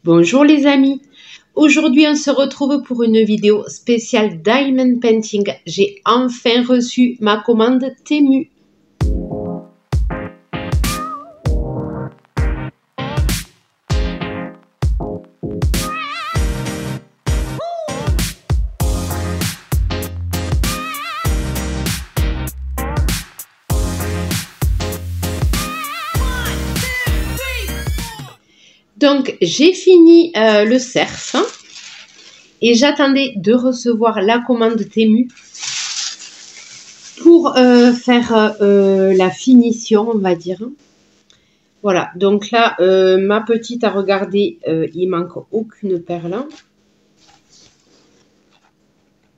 Bonjour les amis, aujourd'hui on se retrouve pour une vidéo spéciale Diamond Painting. J'ai enfin reçu ma commande Temu. Donc j'ai fini le cerf et j'attendais de recevoir la commande Temu pour faire la finition, on va dire. Voilà, donc là ma petite a regardé, il manque aucune perle.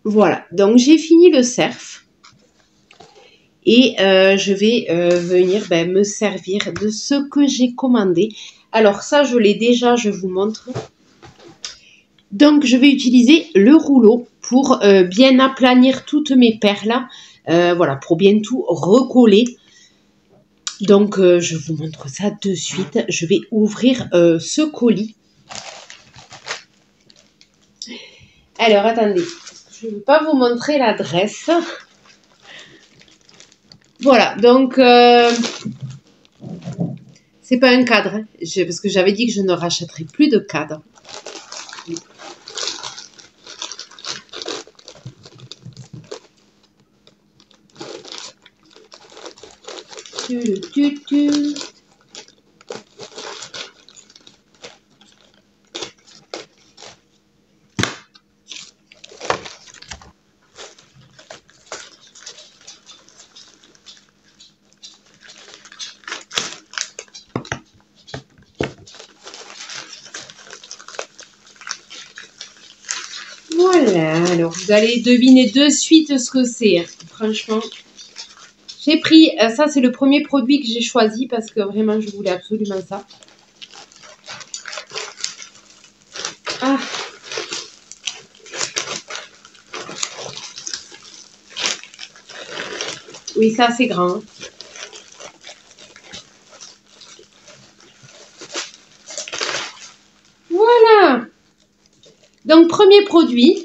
Voilà, donc j'ai fini le cerf et je vais venir me servir de ce que j'ai commandé. Alors ça, je l'ai déjà, je vous montre. Donc, je vais utiliser le rouleau pour bien aplanir toutes mes perles. Voilà, pour bien tout recoller. Donc, je vous montre ça de suite. Je vais ouvrir ce colis. Alors, attendez. Je ne vais pas vous montrer l'adresse. Voilà, donc... c'est pas un cadre, hein. Parce que j'avais dit que je ne rachèterais plus de cadre. Voilà, alors vous allez deviner de suite ce que c'est, hein. Franchement. J'ai pris, ça c'est le premier produit que j'ai choisi parce que vraiment je voulais absolument ça. Ah. Oui, ça c'est grand, hein. Voilà. Donc, premier produit,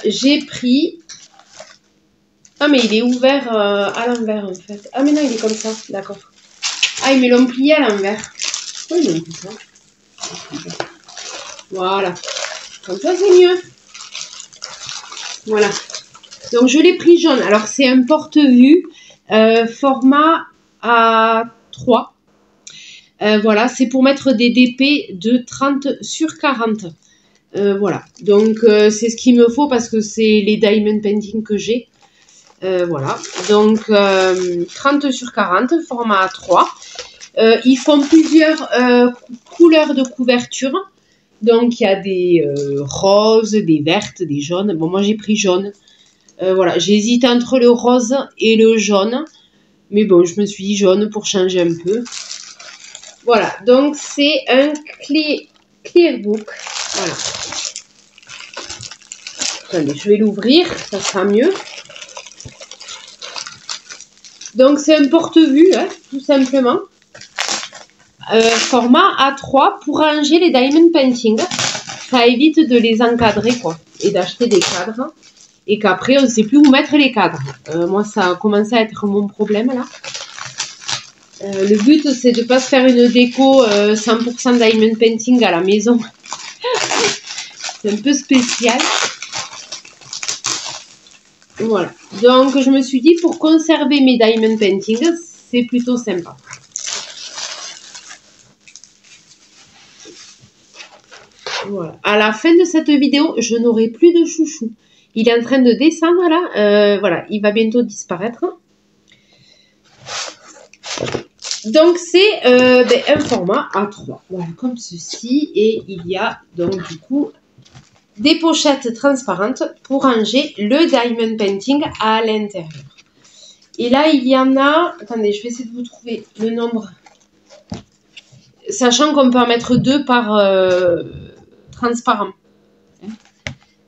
j'ai pris... Ah, mais il est ouvert à l'envers, en fait. Ah, mais non, il est comme ça, d'accord. Ah, ils me l'ont plié à l'envers. Oui, ils m'ont dit ça. Voilà. Comme ça, c'est mieux. Voilà. Donc, je l'ai pris jaune. Alors, c'est un porte-vue format A3. Voilà, c'est pour mettre des DP de 30 sur 40. Voilà, donc c'est ce qu'il me faut parce que c'est les Diamond Painting que j'ai. Voilà, donc 30 sur 40, format A3. Ils font plusieurs couleurs de couverture. Donc il y a des roses, des vertes, des jaunes. Bon, moi j'ai pris jaune. Voilà, j'hésite entre le rose et le jaune. Mais bon, je me suis dit jaune pour changer un peu. Voilà, donc c'est un clear book. Voilà. Attendez, je vais l'ouvrir, ça sera mieux. Donc c'est un porte-vue, hein, tout simplement. Format A3 pour ranger les Diamond Painting. Ça évite de les encadrer, quoi, et d'acheter des cadres. Et qu'après, on ne sait plus où mettre les cadres. Moi, ça a commencé à être mon problème, là. Le but, c'est de ne pas se faire une déco 100% Diamond Painting à la maison. C'est un peu spécial. Voilà. Donc, je me suis dit, pour conserver mes Diamond Painting, c'est plutôt sympa. Voilà. À la fin de cette vidéo, je n'aurai plus de chouchou. Il est en train de descendre, là. Voilà. Il va bientôt disparaître. Donc, c'est un format A3. Voilà, comme ceci. Et il y a, donc, du coup, des pochettes transparentes pour ranger le Diamond Painting à l'intérieur. Et là, il y en a... Attendez, je vais essayer de vous trouver le nombre. Sachant qu'on peut en mettre 2 par transparent.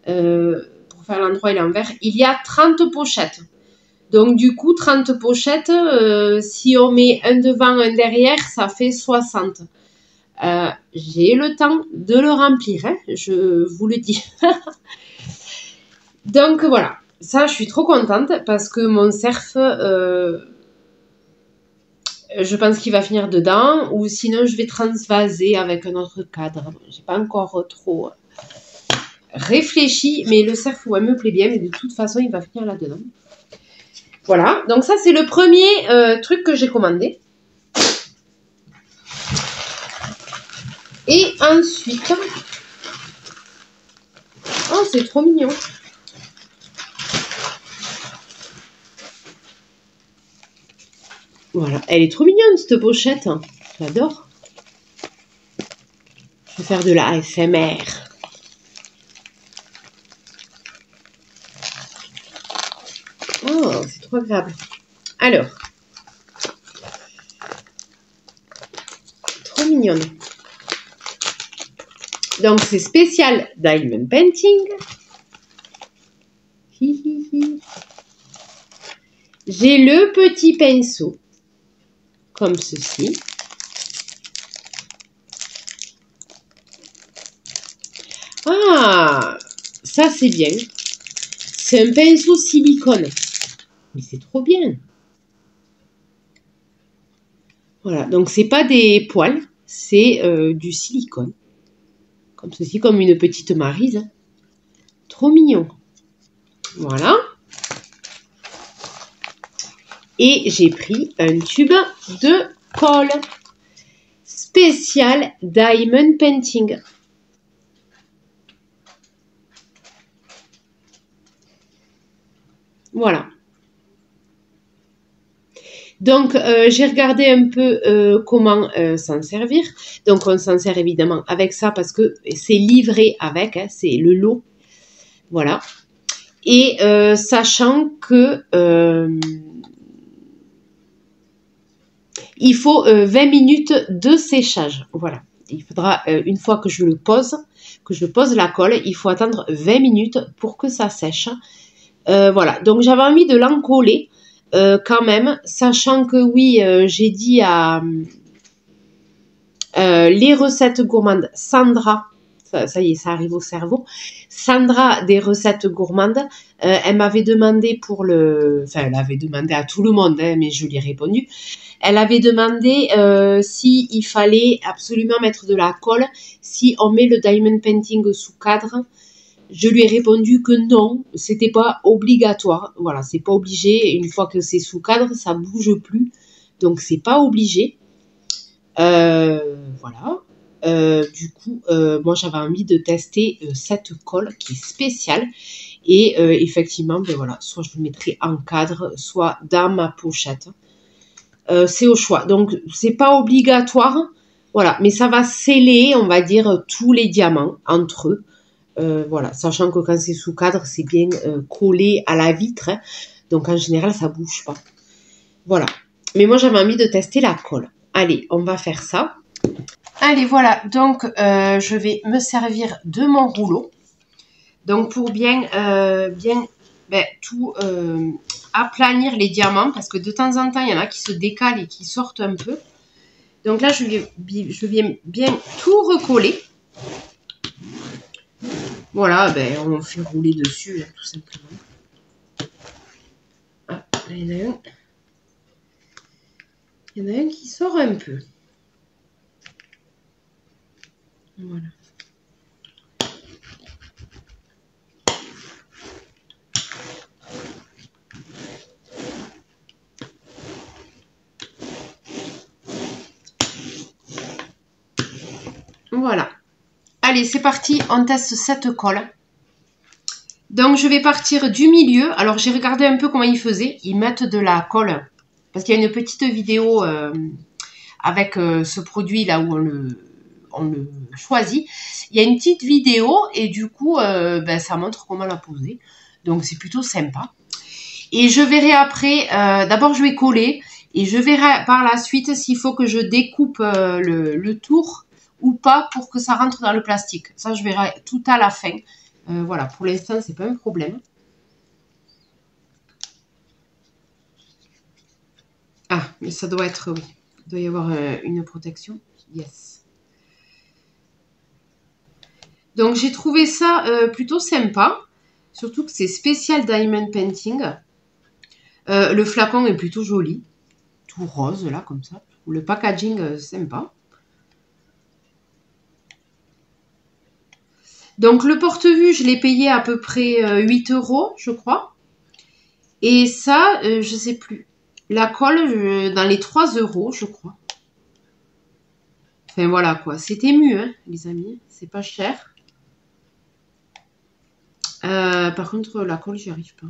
Pour faire l'endroit et l'envers. Il y a 30 pochettes. Donc, du coup, 30 pochettes, si on met un devant, un derrière, ça fait 60. J'ai le temps de le remplir, hein, je vous le dis. Donc voilà, ça je suis trop contente parce que mon cerf, je pense qu'il va finir dedans ou sinon je vais transvaser avec un autre cadre. J'ai pas encore trop réfléchi, mais le cerf ouais, me plaît bien, mais de toute façon il va finir là-dedans. Voilà, donc ça c'est le premier truc que j'ai commandé. Et ensuite, oh c'est trop mignon. Voilà, elle est trop mignonne cette pochette, j'adore. Je vais faire de la ASMR. Oh, c'est trop agréable. Alors, trop mignonne. Donc, c'est spécial Diamond Painting. J'ai le petit pinceau, comme ceci. Ah, ça c'est bien. C'est un pinceau silicone. Mais c'est trop bien. Voilà, donc c'est pas des poils, c'est du silicone. Comme ceci, comme une petite maryse. Trop mignon. Voilà. Et j'ai pris un tube de colle spécial Diamond Painting. Voilà. Donc, j'ai regardé un peu comment s'en servir. Donc, on s'en sert évidemment avec ça parce que c'est livré avec, hein, c'est le lot. Voilà. Et sachant que il faut 20 minutes de séchage. Voilà. Il faudra, une fois que je pose la colle, il faut attendre 20 minutes pour que ça sèche. Voilà. Donc, j'avais envie de l'encoller. Quand même, sachant que oui, j'ai dit à les recettes gourmandes, Sandra, ça y est, ça arrive au cerveau, Sandra des recettes gourmandes, elle m'avait demandé elle avait demandé à tout le monde, hein, mais je lui ai répondu, elle avait demandé s'il fallait absolument mettre de la colle, si on met le diamond painting sous cadre. Je lui ai répondu que non, c'était pas obligatoire. Voilà, c'est pas obligé. Une fois que c'est sous cadre, ça bouge plus. Donc c'est pas obligé. Voilà. Du coup, moi j'avais envie de tester cette colle qui est spéciale. Et effectivement, ben voilà, soit je le mettrai en cadre, soit dans ma pochette. C'est au choix. Donc c'est pas obligatoire. Voilà, mais ça va sceller, on va dire, tous les diamants entre eux. Voilà, sachant que quand c'est sous cadre, c'est bien collé à la vitre. Hein. Donc en général, ça bouge pas. Voilà. Mais moi, j'avais envie de tester la colle. Allez, on va faire ça. Allez, voilà. Donc, je vais me servir de mon rouleau. Donc, pour bien tout aplanir les diamants. Parce que de temps en temps, il y en a qui se décalent et qui sortent un peu. Donc là, je viens bien tout recoller. Voilà, ben, on fait rouler dessus, tout simplement. Ah, là, il y en a un. Il y en a un qui sort un peu. Voilà. Voilà. Allez, c'est parti, on teste cette colle. Donc, je vais partir du milieu. Alors, j'ai regardé un peu comment ils faisaient. Ils mettent de la colle. Parce qu'il y a une petite vidéo avec ce produit-là où on le choisit. Il y a une petite vidéo et du coup, ça montre comment la poser. Donc, c'est plutôt sympa. Et je verrai après, d'abord, je vais coller. Et je verrai par la suite s'il faut que je découpe le tour ou pas pour que ça rentre dans le plastique. Ça, je verrai tout à la fin. Voilà, pour l'instant, c'est pas un problème. Ah, mais ça doit être, oui. Il doit y avoir une protection. Yes. Donc j'ai trouvé ça plutôt sympa. Surtout que c'est spécial Diamond Painting. Le flacon est plutôt joli. Tout rose là comme ça. Le packaging sympa. Donc le porte-vue, je l'ai payé à peu près 8 € je crois. Et ça, je sais plus. La colle, dans les 3 € je crois. Enfin voilà quoi. C'est ému hein, les amis. C'est pas cher. Par contre, la colle, j'y arrive pas.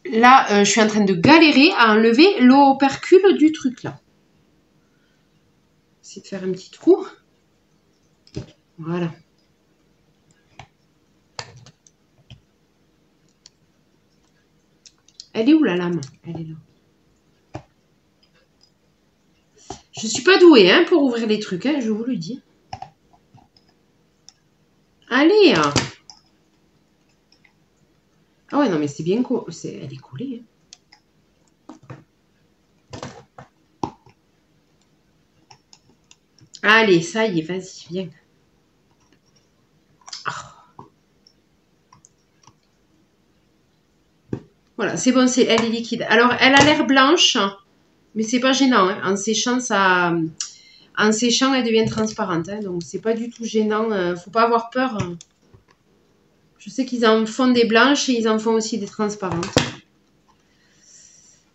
Là, je suis en train de galérer à enlever l'opercule du truc là. Essayer de faire un petit trou. Voilà. Elle est où la lame? Elle est là. Je suis pas douée hein, pour ouvrir les trucs, hein, je vous le dis. Allez hein. Ah ouais, non mais c'est bien collé. Elle est collée. Hein. Allez, ça y est, vas-y, viens. Oh. Voilà, c'est bon, elle est liquide. Alors, elle a l'air blanche, mais c'est pas gênant. Hein. En séchant, elle devient transparente. Hein, donc, c'est pas du tout gênant. Faut pas avoir peur. Je sais qu'ils en font des blanches et ils en font aussi des transparentes.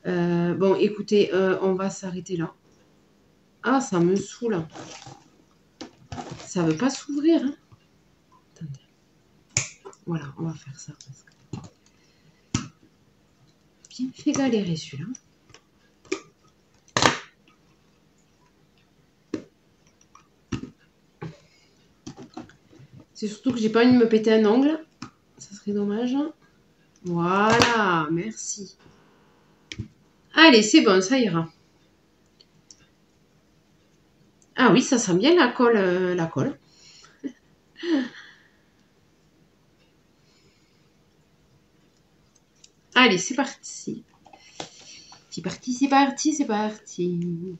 Bon, écoutez, on va s'arrêter là. Ah, ça me saoule. Ça veut pas s'ouvrir. Hein. Attendez. Voilà, on va faire ça. Parce que... Bien fait galérer celui-là. C'est surtout que j'ai pas envie de me péter un ongle. Ça serait dommage. Voilà, merci. Allez, c'est bon, ça ira. Ah oui, ça sent bien la colle. Allez, c'est parti. C'est parti, c'est parti, c'est parti.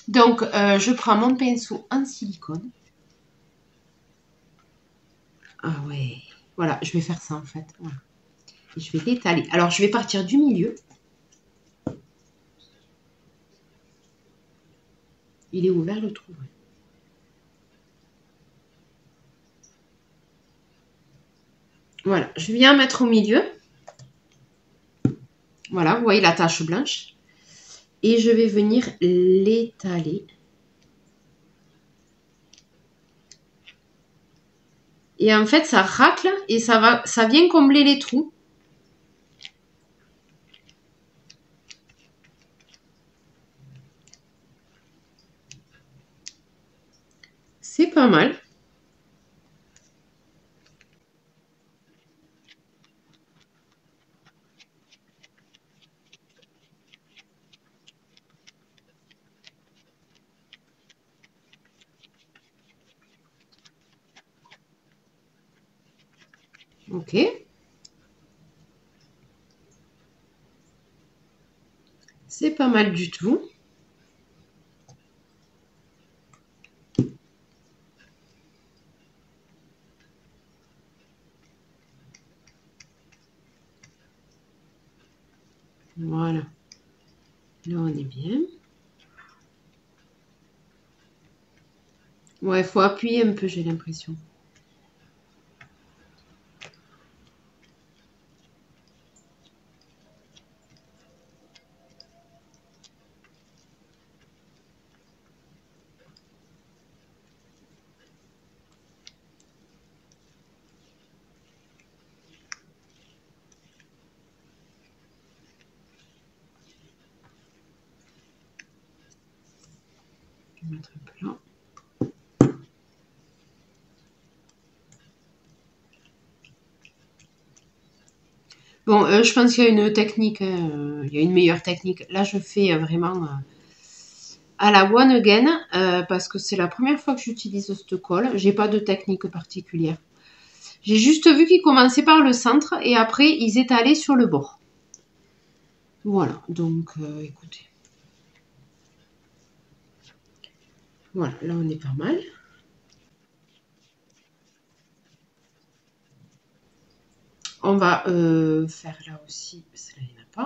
Donc, je prends mon pinceau en silicone. Ah ouais. Voilà, je vais faire ça en fait. Voilà. Et je vais l'étaler. Alors, je vais partir du milieu. Il est ouvert le trou. Voilà, je viens mettre au milieu. Voilà, vous voyez la tache blanche. Et je vais venir l'étaler. Et en fait, ça racle et ça vient combler les trous. C'est pas mal. Ok. C'est pas mal du tout. Voilà. Là, on est bien. Ouais, il faut appuyer un peu, j'ai l'impression. Je vais mettre un peu là. Bon, je pense qu'il y a une technique, il y a une meilleure technique. Là, je fais vraiment à la one again parce que c'est la première fois que j'utilise cette colle. J'ai pas de technique particulière. J'ai juste vu qu'ils commençaient par le centre et après ils étalaient sur le bord. Voilà, donc écoutez. Voilà, là on est pas mal. On va faire là aussi, parce que là il n'y en a pas.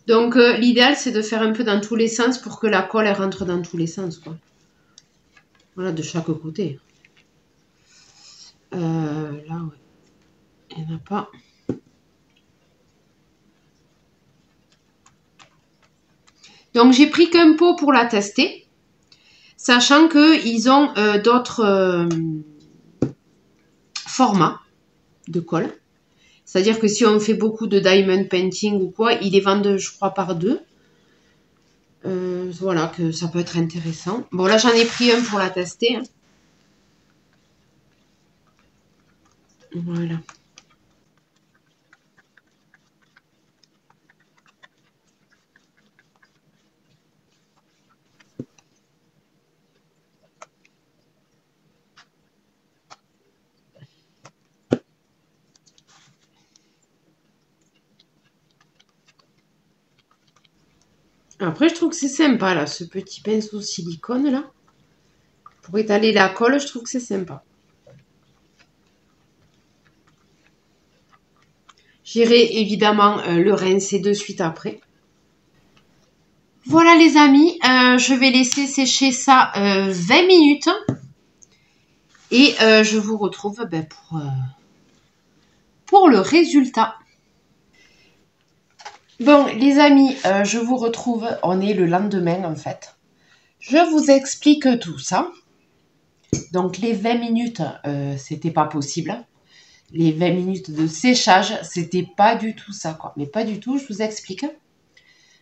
Donc l'idéal c'est de faire un peu dans tous les sens pour que la colle elle rentre dans tous les sens, quoi. Voilà, de chaque côté. Là, ouais. Il n'y en a pas. Donc j'ai pris qu'un pot pour la tester, sachant qu'ils ont d'autres formats de colle. C'est-à-dire que si on fait beaucoup de diamond painting ou quoi, ils les vendent, je crois, par deux. Voilà, que ça peut être intéressant. Bon, là, j'en ai pris un pour la tester. Hein. Voilà. Après, je trouve que c'est sympa, là, ce petit pinceau silicone, là. Pour étaler la colle, je trouve que c'est sympa. J'irai évidemment le rincer de suite après. Voilà les amis, je vais laisser sécher ça 20 minutes. Et je vous retrouve pour le résultat. Bon les amis, je vous retrouve, on est le lendemain en fait. Je vous explique tout ça. Donc les 20 minutes, c'était pas possible. Les 20 minutes de séchage, c'était pas du tout ça quoi. Mais pas du tout, je vous explique.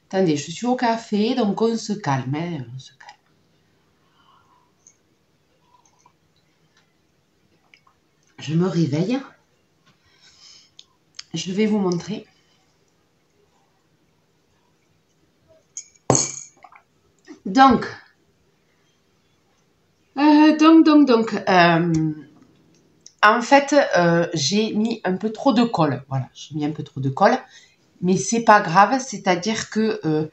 Attendez, je suis au café, donc on se calme. Hein, on se calme. Je me réveille. Je vais vous montrer. Donc, en fait, j'ai mis un peu trop de colle. Voilà, j'ai mis un peu trop de colle. Mais c'est pas grave, c'est-à-dire que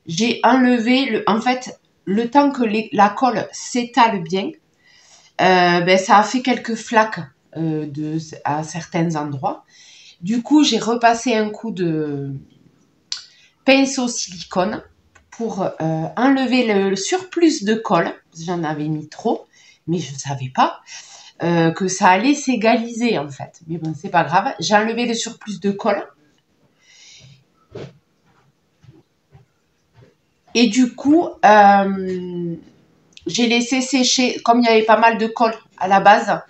j'ai enlevé, en fait, le temps que la colle s'étale bien, ça a fait quelques flaques à certains endroits. Du coup, j'ai repassé un coup de pinceau silicone pour enlever le surplus de colle. J'en avais mis trop, mais je ne savais pas que ça allait s'égaliser en fait. Mais bon, c'est pas grave. J'ai enlevé le surplus de colle. Et du coup, j'ai laissé sécher, comme il y avait pas mal de colle à la base,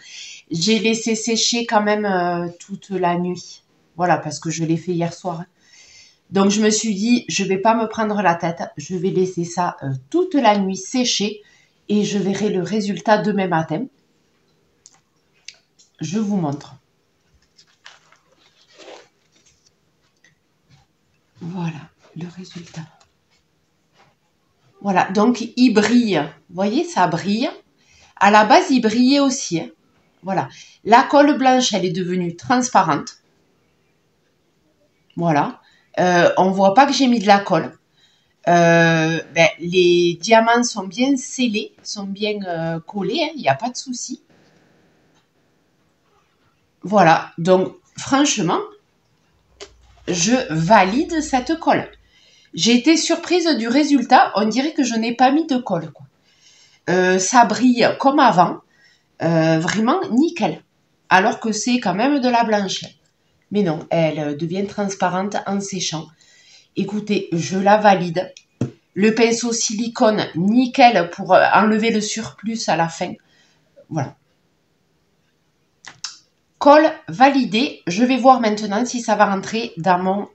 j'ai laissé sécher quand même toute la nuit. Voilà, parce que je l'ai fait hier soir. Donc, je me suis dit, je vais pas me prendre la tête. Je vais laisser ça toute la nuit sécher et je verrai le résultat demain matin. Je vous montre. Voilà, le résultat. Voilà, donc il brille. Vous voyez, ça brille. À la base, il brillait aussi. Hein. Voilà. La colle blanche, elle est devenue transparente. Voilà. On voit pas que j'ai mis de la colle. Les diamants sont bien scellés, sont bien collés. Il n'y a pas de souci. Voilà. Donc, franchement, je valide cette colle. J'ai été surprise du résultat. On dirait que je n'ai pas mis de colle. Quoi. Ça brille comme avant. Vraiment nickel. Alors que c'est quand même de la blanche. Mais non, elle devient transparente en séchant. Écoutez, je la valide. Le pinceau silicone, nickel pour enlever le surplus à la fin. Voilà. Colle validée. Je vais voir maintenant si ça va rentrer dans mon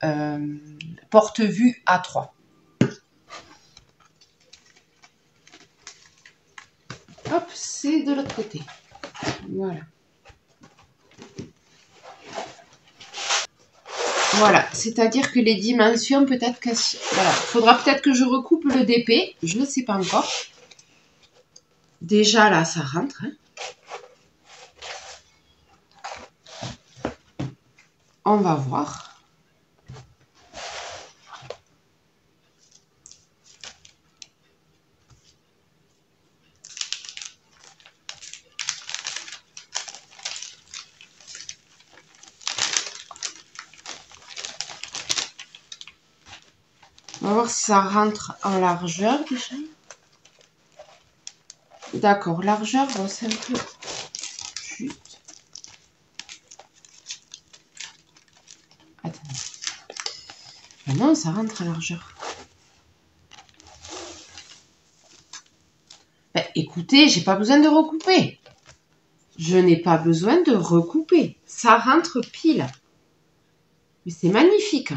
porte-vue A3. Hop, c'est de l'autre côté. Voilà. Voilà, c'est-à-dire que les dimensions, peut-être que... Voilà, faudra peut-être que je recoupe le DP, je ne sais pas encore. Déjà, là, ça rentre. Hein. On va voir. On va voir si ça rentre en largeur déjà. D'accord, largeur, bon, c'est un peu juste. Attends. Ah non, ça rentre en largeur. Ben, écoutez, j'ai pas besoin de recouper. Je n'ai pas besoin de recouper. Ça rentre pile. Mais c'est magnifique.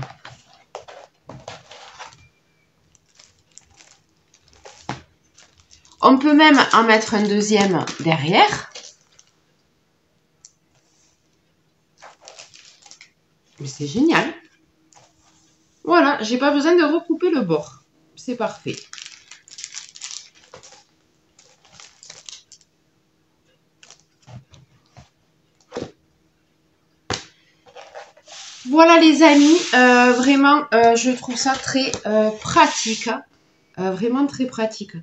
On peut même en mettre un deuxième derrière. Mais c'est génial. Voilà, j'ai pas besoin de recouper le bord. C'est parfait. Voilà les amis, vraiment je trouve ça très pratique. Vraiment très pratique.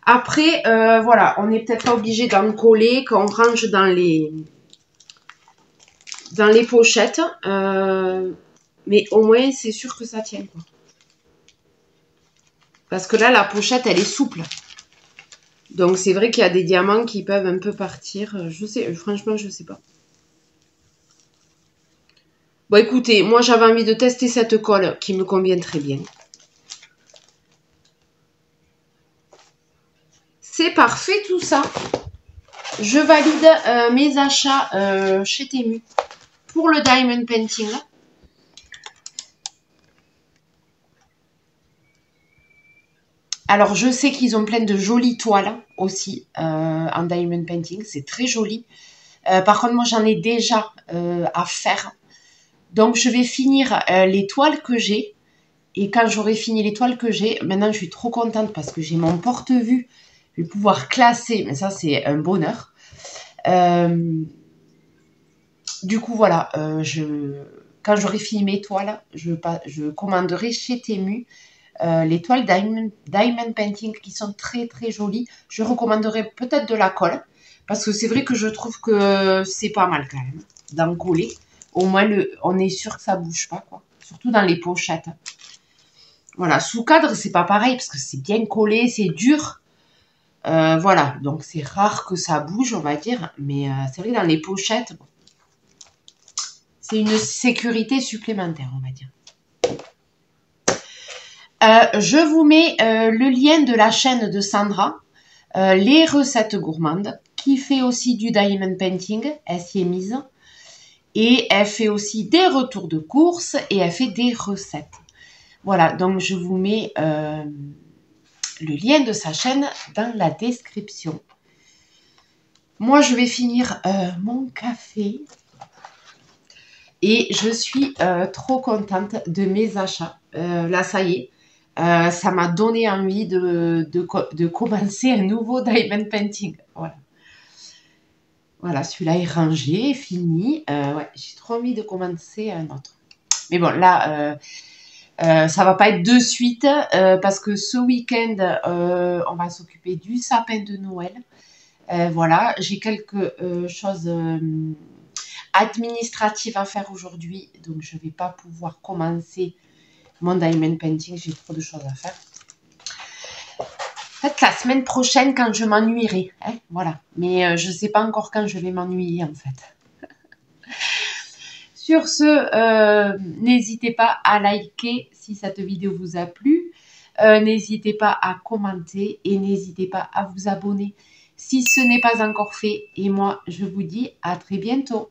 Après, voilà, on n'est peut-être pas obligé d'en coller, qu'on range dans les pochettes. Mais au moins, c'est sûr que ça tient, quoi. Parce que là, la pochette, elle est souple. Donc, c'est vrai qu'il y a des diamants qui peuvent un peu partir. Je sais, franchement, je sais pas. Bon, écoutez, moi, j'avais envie de tester cette colle qui me convient très bien. C'est parfait, tout ça. Je valide mes achats chez Temu pour le Diamond Painting. Alors, je sais qu'ils ont plein de jolies toiles aussi en Diamond Painting. C'est très joli. Par contre, moi, j'en ai déjà à faire. Donc, je vais finir les toiles que j'ai. Et quand j'aurai fini les toiles que j'ai, maintenant, je suis trop contente parce que j'ai mon porte-vue. Je vais pouvoir classer. Mais ça, c'est un bonheur. Du coup, voilà. Quand j'aurai fini mes toiles, je commanderai chez Temu les toiles Diamond Painting qui sont très très jolies. Je recommanderais peut-être de la colle parce que c'est vrai que je trouve que c'est pas mal quand même d'en coller. Au moins on est sûr que ça bouge pas, quoi. Surtout dans les pochettes. Voilà, sous cadre c'est pas pareil parce que c'est bien collé, c'est dur. Voilà, donc c'est rare que ça bouge, on va dire. Mais c'est vrai que dans les pochettes, bon, c'est une sécurité supplémentaire, on va dire. Je vous mets le lien de la chaîne de Sandra, les recettes gourmandes, qui fait aussi du diamond painting. Elle s'y est mise. Et elle fait aussi des retours de course et elle fait des recettes. Voilà, donc je vous mets le lien de sa chaîne dans la description. Moi, je vais finir mon café. Et je suis trop contente de mes achats. Là, ça y est. Ça m'a donné envie de commencer un nouveau diamond painting. Voilà. Voilà, celui-là est rangé, fini. Ouais, j'ai trop envie de commencer un autre. Mais bon, là, ça va pas être de suite parce que ce week-end, on va s'occuper du sapin de Noël. Voilà, j'ai quelques choses administratives à faire aujourd'hui. Donc, je ne vais pas pouvoir commencer mon diamond painting, j'ai trop de choses à faire. Peut-être la semaine prochaine quand je m'ennuierai, hein, voilà. Mais je ne sais pas encore quand je vais m'ennuyer en fait. Sur ce, n'hésitez pas à liker si cette vidéo vous a plu. N'hésitez pas à commenter et n'hésitez pas à vous abonner si ce n'est pas encore fait. Et moi, je vous dis à très bientôt.